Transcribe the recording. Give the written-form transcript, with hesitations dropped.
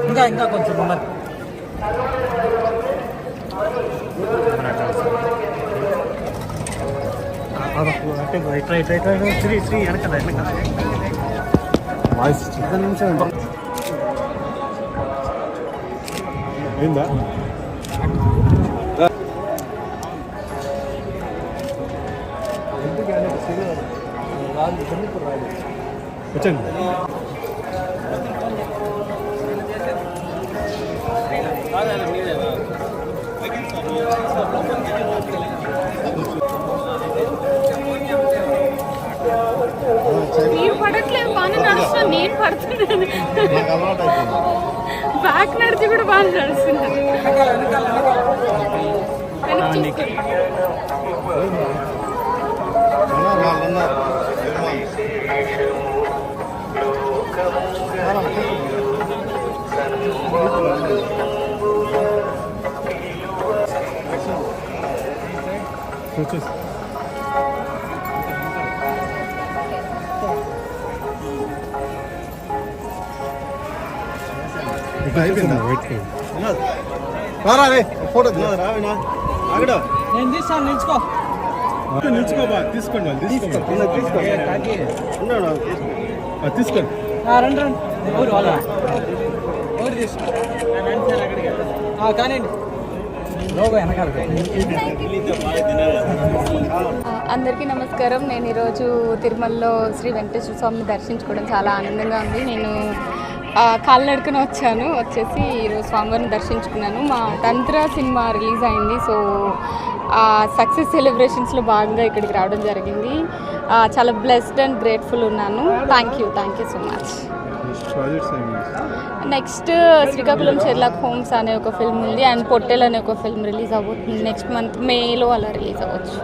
ఇంకా కొంచెం ఉన్నది. శ్రీ వెనకాల వాయిస్ చిన్న నిమిషం అయిందా? వచ్చండి. మీరు పడట్లేదు, బాగానే నడుస్తున్నా. నేను పడుతున్నాను. బ్యాక్ నడిచి కూడా బాగా నడుస్తున్నాను. ఫోటో రావినా అక్కడ నేను తీస్తాను. నిల్చుకో నిల్చుకోబా. తీసుకోండి తీసుకోండి. రండి రండి. ఎవరు వాళ్ళ ఎవరు తీసుకో కానీ లోగో వెనకాల. అందరికీ నమస్కారం. నేను ఈరోజు తిరుమలలో శ్రీ వెంకటేశ్వర స్వామిని దర్శించుకోవడం చాలా ఆనందంగా ఉంది. నేను కాలినడకన వచ్చేసి ఈరోజు స్వామివారిని దర్శించుకున్నాను. మా తంత్ర సినిమా రిలీజ్ అయింది. సో ఆ సక్సెస్ సెలబ్రేషన్స్లో భాగంగా ఇక్కడికి రావడం జరిగింది. చాలా బ్లెస్డ్ అండ్ గ్రేట్ఫుల్ ఉన్నాను. Thank you so much. Next Srikakulam Sherlock Holmes అనే ఒక ఫిల్మ్ ఉంది, అండ్ పొట్టెల్ అనే ఒక ఫిల్మ్ రిలీజ్ అవ్వబోతుంది. నెక్స్ట్ మంత్ మేలో అలా రిలీజ్ అవ్వచ్చు.